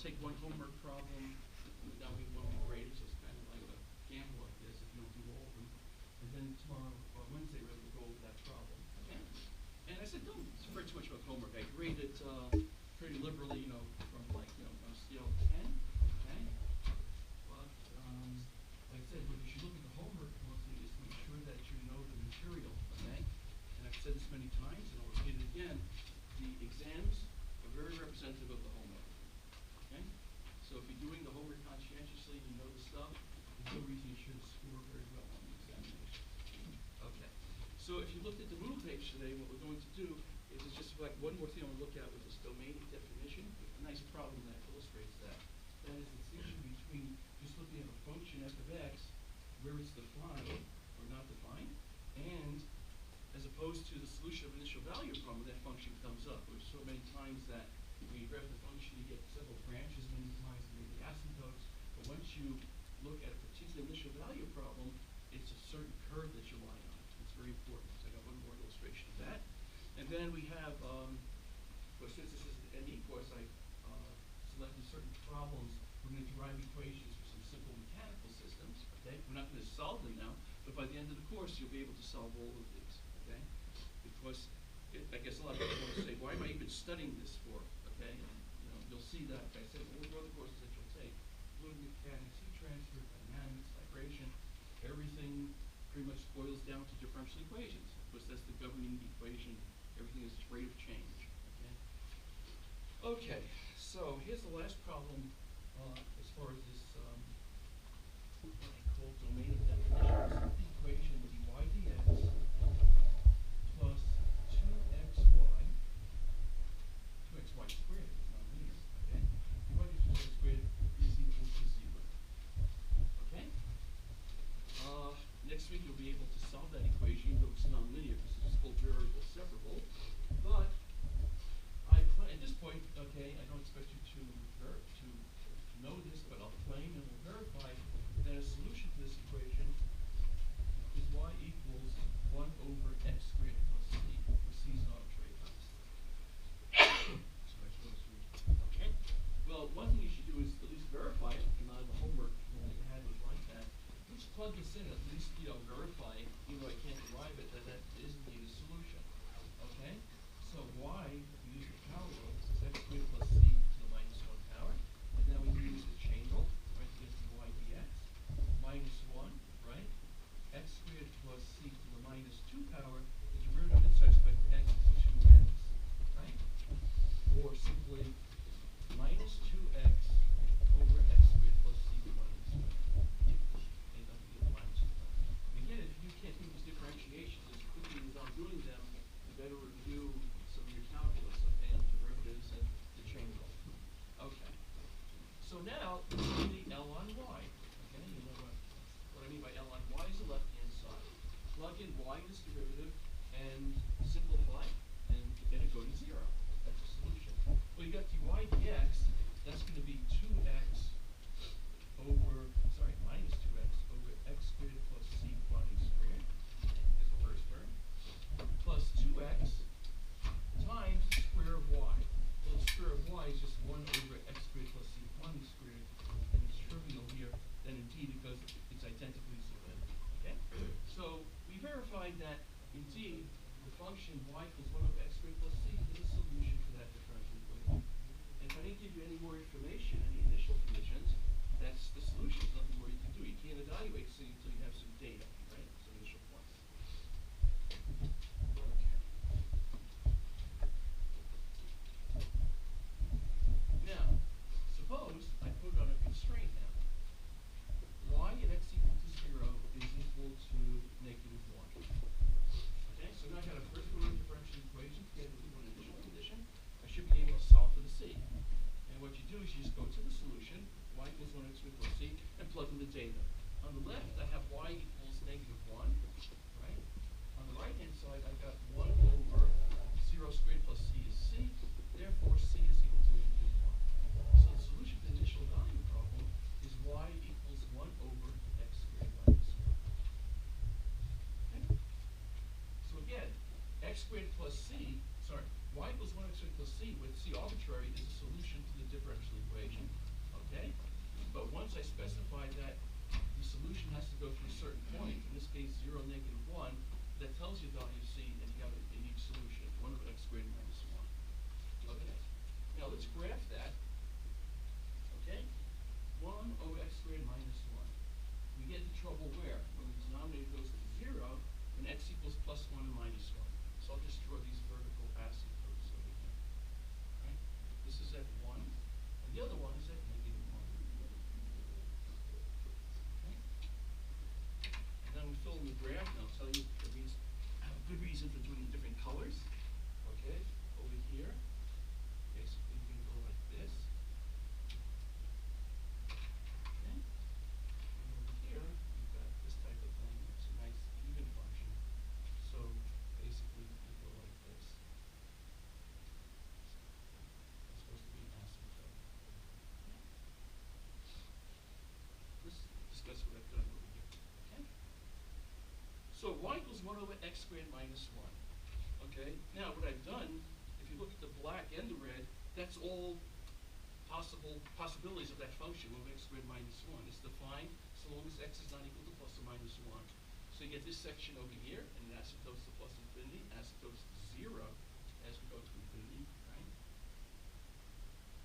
take one homework problem, that week won't be graded, so it's kind of like a gamble like this if you don't do all of them. And then tomorrow, or Wednesday, we're going to go over that problem. Okay? And I said, don't spread too much about homework. I grade it pretty liberally, you know, from like, you know, on a scale of 10. Okay? But, like I said, what you should look at the homework mostly is to make sure that you know the material. Okay? And I've said this many times, and I'll repeat it again. The exams are very representative of the homework. Okay? So if you're doing the homework conscientiously, you know the stuff, there's no reason you shouldn't score very well on the examination. Okay. So if you looked at the Moodle page today, what we're going to do is it's just like one more thing I'm going to look at with this domain definition. A nice problem that illustrates that. That is the distinction between just looking at a function f of x, where it's defined or not defined, and as opposed to the solution of initial value problem when that function comes up. There's so many times that when you graph the function, you get several branches, many times maybe asymptotes. But once you look at a particular initial value problem, it's a certain curve that you lie on. It's very important. So I got one more illustration of that. And then we have, well, since this is an ME course, I selected certain problems. We're going to derive equations for some simple mechanical systems. Okay, we're not going to solve them now, but by the end of the course, you'll be able to solve all of these. Okay, because I guess a lot of people want to say, why am I even studying this for? Okay, and, you know, you'll see that. Like I said, all the other courses that you'll take, fluid mechanics, heat transfer, dynamics, vibration, everything pretty much boils down to differential equations, because that's the governing equation. Everything is rate of change. Okay. Okay. So here's the last problem as far as this what I call domain of definitions. The equation dy dx plus 2xy squared is nonlinear. Okay. dy dx squared is equal to 0. Okay. Next week you'll be able to solve that equation, even though it's nonlinear because it's full variable separable. But at this point, okay, I don't expect you to know this, but I'll claim and we'll verify that a solution to this equation is y equals 1 over x squared plus c, where c is an arbitrary constant. Okay. Well, one thing you should do is at least verify it, and the homework that you had was like that. Let's plug this in, at least, you know, verify, even though I can't derive it, that is indeed a solution. Okay? So y, we use the power rule, is x squared plus c to the minus 1 power. And then we use the chain rule, right, to get dy dx. Minus 1, right? X squared plus c to the minus 2 power. The derivative in this respect to x is 2x, right? Or simply minus 2x over x squared plus c to the minus 2. Okay, don't forget the minus 2. Again, if you can't do these differentiations as quickly as I'm doing them, you better review some of your calculus and derivatives and the chain rule. Okay. So now, let's do the L on y. Okay, you know what I mean by L on y is the left-hand side. Plug in y in this derivative and simplify, and it go to 0. That's a solution. Well, you got dy dx, that's going to be 2x over, minus 2x over x squared plus c quantity squared is the first term, plus 2x times the square of y. Well, the square of y is just 1 over x squared plus c quantity squared, and it's trivial here then indeed because it's identically split. Okay? So we verified that indeed the function y equals 1 over x squared plus c is a solution for that differential equation. And if I didn't give you any more information, any initial conditions, that's the solution. There's nothing more you can do. You can't evaluate c until you have some data, right? Some initial points. Okay. Now, suppose I put on a constraint now. Y at x equal to 0 is equal to negative 1. Okay, so now I got a first order differential equation together with one initial condition. I should be able to solve for the c. And what you do is you just go to the solution, y equals 1 x squared plus c, and plug in the data. On the left, I have y equals negative 1, right? On the right-hand side, I've got 1 over 0 squared plus c is c. Therefore, c is equal to negative 1. So the solution to the initial value problem is y equals 1 over x squared minus 1. Okay? So again, x squared plus c, y equals 1 x squared plus c with c arbitrary is a solution to the differential equation. minus 1. Okay? Now, what I've done, if you look at the black and the red, that's all possibilities of that function of x squared minus 1. It's defined so long as x is not equal to plus or minus 1. So you get this section over here, and it asymptotes to plus infinity, asymptotes to 0 as we go to infinity, right?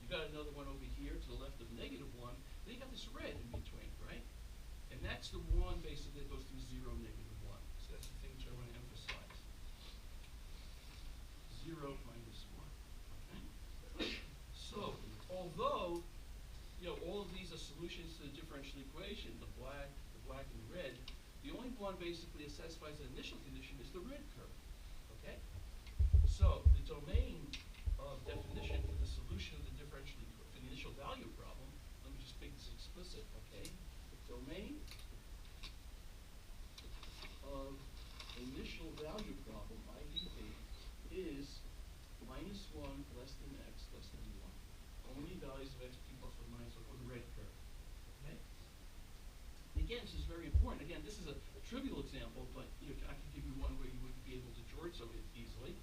You got another one over here to the left of negative 1. Then you got this red in between, right? And that's the one basically that goes through 0, negative 1. So that's the thing which I want to emphasize. 0 minus 1. Okay? So, although all of these are solutions to the differential equation, the black and the red, the only one basically that satisfies the initial condition is the red curve. Okay? So the domain of definition for the solution of the differential for the initial value problem, let me just make this explicit, okay? The domain of initial value problem, IDP, is minus 1 less than x less than 1. Only values of x plus or minus 1, or the red curve. Okay? Again, this is very important. Again, this is a trivial example, but I could give you one where you would be able to draw it so easily.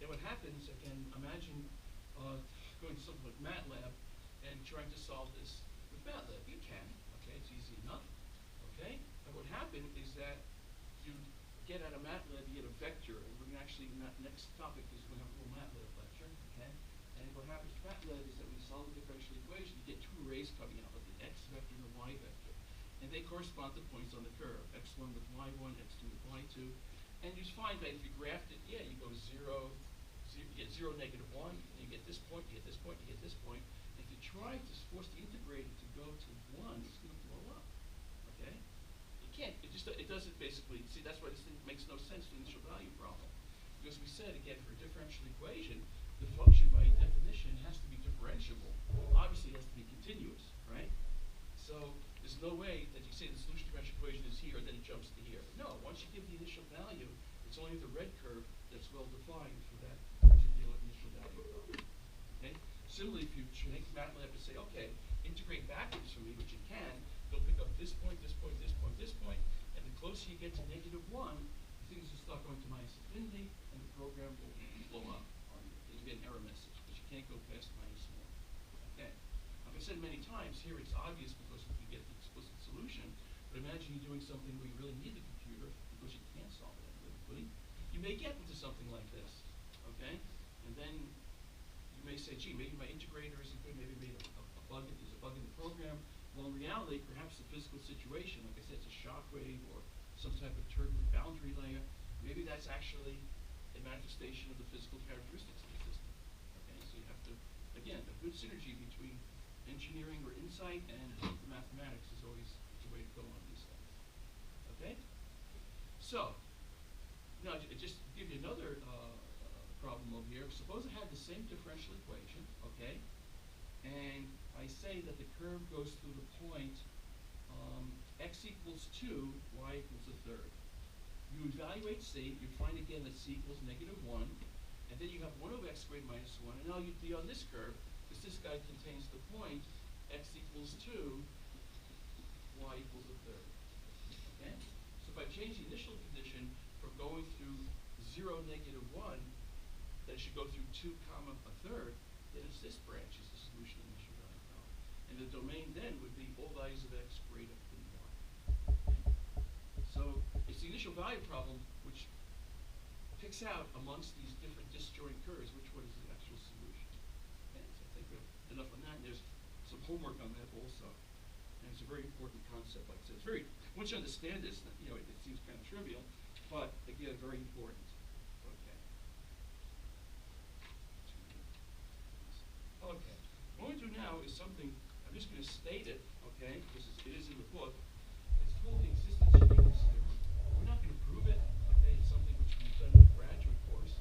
And what happens, again, imagine going to something like MATLAB and trying to solve this with MATLAB. You can, okay? It's easy enough, okay? And what happened is that you get out of MATLAB, you get a vector, and we're going to actually, next topic is we're going to have a little MATLAB lecture, okay? And what happens with MATLAB is that when you solve the differential equation, you get two arrays coming out, like the x vector and the y vector. And they correspond to points on the curve, x1 with y1, x2 with y2. And you just find that if you graphed it, yeah, you go 0, you get 0, negative 1, and you get this point, you get this point, you get this point. And if you try to force the integrator to go to 1, it's going to blow up, okay? You can't, it doesn't basically, see, that's why this thing makes no sense for the initial value problem. Because we said, again, for a differential equation, the function by definition has to be differentiable. Obviously, it has to be continuous, right? So there's no way that you say the solution to the differential equation is here and then it jumps to here. No, once you give the initial value, it's only the red curve that's well defined for that particular initial value problem. Okay? Similarly, if you take MATLAB and say, okay, integrate backwards for me, which you can, they'll pick up this point, this point, this point, this point, and the closer you get to negative 1, things will start going to minus infinity, and the program will blow up. You'll get an error message, because you can't go past minus 1. Okay? Like I said many times, here it's obvious because you get the explicit solution, but imagine you're doing something where you really need the computer because you can't solve it analytically. You may get into something like this, okay? And then you may say, gee, maybe my integrator isn't good, maybe there's a bug in the program. Well, in reality, perhaps the physical situation, like I said, it's a shock wave or some type of turbulent boundary layer. Maybe that's actually a manifestation of the physical characteristics of the system. Okay, so you have to, again, a good synergy between engineering or insight and the mathematics is always the way to go on these things. Okay? So, now just to give you another problem over here. Suppose I have the same differential equation, okay? And I say that the curve goes through the point x equals 2, y equals a third. You evaluate C, you find again that C equals negative 1, and then you have 1 over x squared minus 1, and now you'd be on this curve, because this guy contains the point x equals 2, y equals a third. Okay? So if I change the initial condition from going through 0, negative 1, that it should go through 2, comma, a third, then it's this branch is the solution of the initial value problem. And the domain then would be all values of x greater than 1. Okay? So it's the initial value problem which picks out amongst these different disjoint curves which one is the actual solution. Okay? So I think we have enough on that. And there's some homework on that also. And it's a very important concept, like I said. It's very, once you understand this, it seems kind of trivial, but again, very important. Okay. Okay. What we do now is something, I'm just going to state it, okay, because it is in the book. It's called the existence uniqueness theorem. We're not going to prove it, okay, it's something which we've done in the graduate course,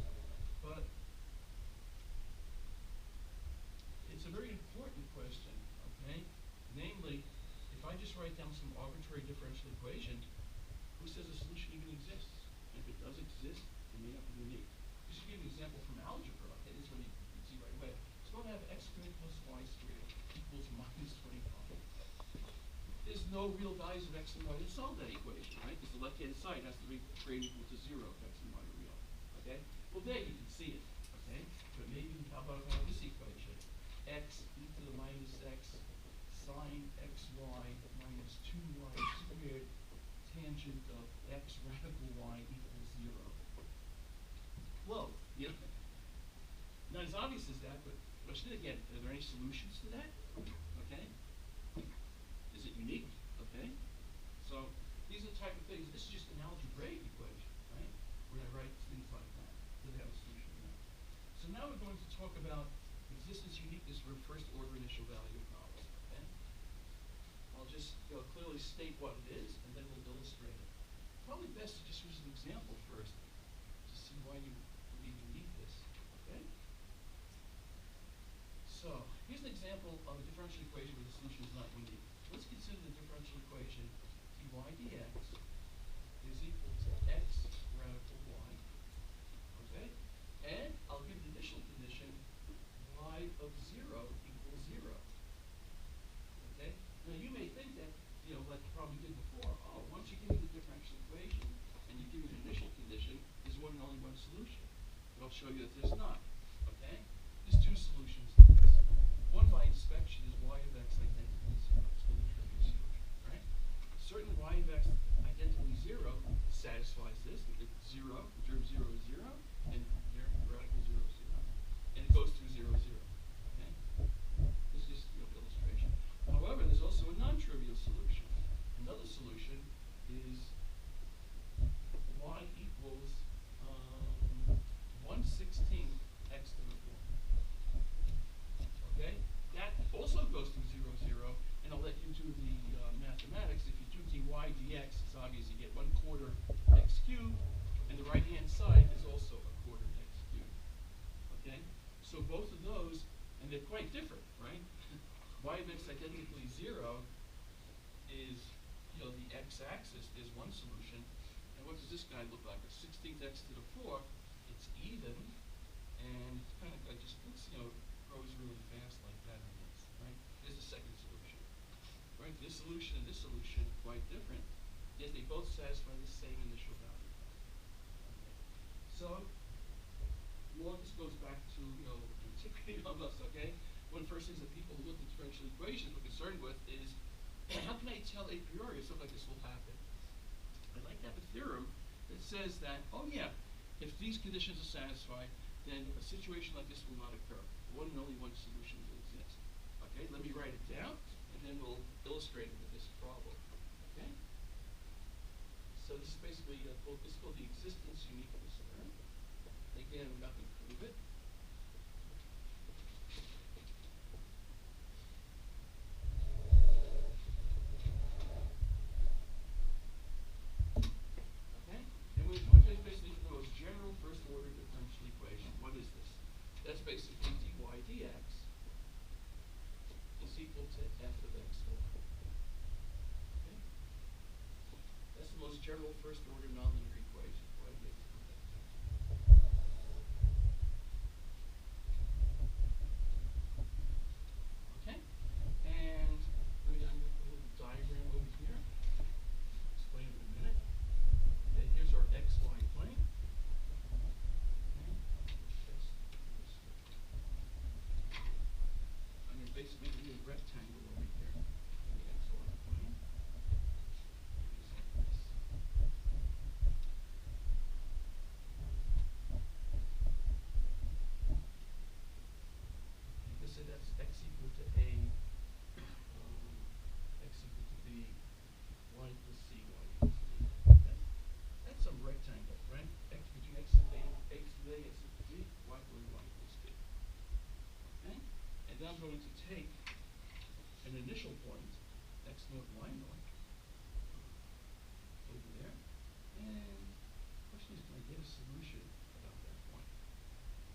but it's a very important question, okay? Namely, if I just write down some arbitrary differential equation, who says a solution even exists? And if it does exist, it may not be unique. Just to give you an example from algebra, okay, this one you can see right away. So I have x squared plus y squared equals minus 25. There's no real values of x and y to solve that equation, right? Because the left-hand side has to be greater equal to 0 if x and y are real. Okay? Well, there you can see it. Okay? But maybe, how about this equation? X e to the minus x sine xy minus 2y squared tangent of x radical y equals 0. Whoa, you know, not as obvious as that, but question again, are there any solutions to that? Okay? Is it unique? Okay? So these are the type of things, this is just an algebraic equation, right? Where I write things like that. Do they have a solution to that? So now we're going to talk about existence uniqueness for first order initial value problem. Okay? I'll just clearly state what it is, and then we'll illustrate it. Probably best to just use an example first to see why you believe you need this. Okay? So here's an example of a differential equation where the solution is not unique. Let's consider the differential equation dy dx is equal to x radical y. Okay? And I'll give the initial condition y of 0 equals 0. Okay? Now you may think that, like the problem we did before, oh, once you give me the differential equation and you give me an initial condition, there's one and only one solution. But I'll show you that there's not. Okay? There's two solutions to this. One by inspection is y of x identically 0. It's called the trivial solution, right? Certainly y of x identically 0 satisfies this. It's 0, the term 0 is 0, and here the radical 0 is 0. And it goes through 0, 0. Okay? This is just illustration. However, there's also a non-trivial solution. Another solution is y equals 1/16 x to the 4. Okay? That also goes through 0, 0, and I'll let you do the mathematics. If you do dy dx, it's obvious you get 1/4 x cubed, and the right-hand side is also 1/4 x cubed. Okay? So both of those, and they're quite different, right? Y of x identically 0 is, the x-axis is one solution, and what does this guy look like? A 16th x to the 4th. It's even, and it's kind of like just looks, grows really fast like that, I guess, right? There's the second solution, right? This solution and this solution are quite different, yet they both satisfy the same initial value. Okay. So, well, this goes back to, antiquity almost, okay? One of the first things that people who look at differential equations were concerned with is, how can I tell a priori if something like this will happen? I'd like to have a theorem that says that, oh yeah, if these conditions are satisfied, then a situation like this will not occur. One and only one solution will exist. Okay, let me write it down, and then we'll illustrate it with this problem. Okay? So this is basically, this is called the existence uniqueness theorem. Again, we're not going to prove it. That's basically dy dx is equal to f of xy. Okay? That's the most general first order nonlinear equation. Why do you have to put that down? Okay? And I'm going to put a little diagram over here. Explain it in a minute. Okay, here's our xy plane. Basically, we need a rectangle over here in the xy plane. Like say that's x equal to a, x equal to b, y equals c, y equals d. Okay? That's some rectangle, right? X between x and a, x to a, x equals b, y equals b. Okay? And now I'm going to take an initial point, x naught, y naught, over there, and the question is, can I get a solution about that point?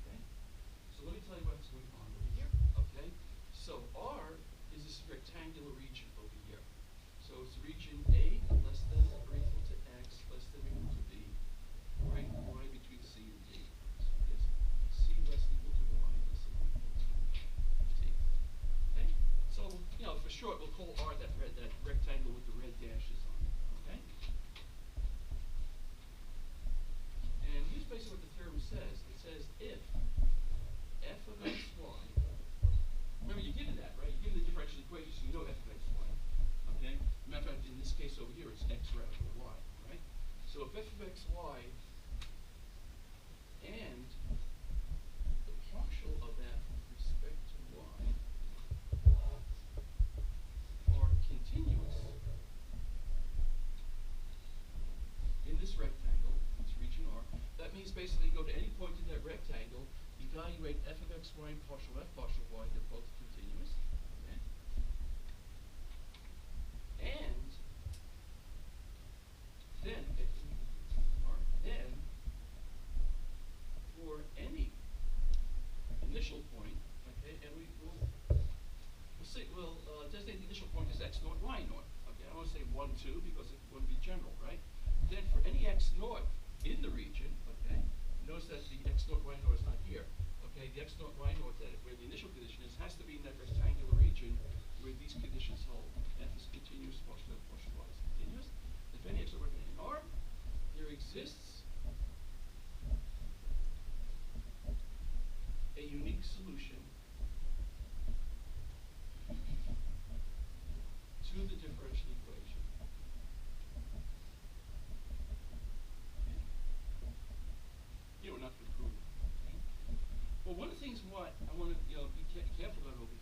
Okay? So let me tell you what's going on over here. Okay? So R is this rectangular region over here. So it's region A less than or equal to x less than or equal to b, right? Y between C and D. So it's C less than or equal to y less than or equal to t. Okay? So, for short, we'll call R that rectangle with the red dashes on it. Okay? And here's basically what the theorem says. It says if f of x, y, remember you're given that, right? You're given the differential equation, so you know f of x, y. Okay? Matter of fact, in this case over here, it's x rather than y, right? So if f of x, y, and the partial of that with respect to y are continuous in this rectangle, this region R, that means basically go to any point in that rectangle, evaluate f of x, y, and partial y, they're both continuous. Okay? And then, then for any initial point, okay, and we'll see, we'll designate the initial point as x naught, y naught. Okay, I want to say 1, 2 because it would be general, right? Then for any x naught in the region, okay, notice that the x naught, y naught is not here. Okay, the x naught, y naught, where the initial condition is, has to be in that rectangular region where these conditions hold. F is continuous, partial y is continuous. If any x naught in R, there exists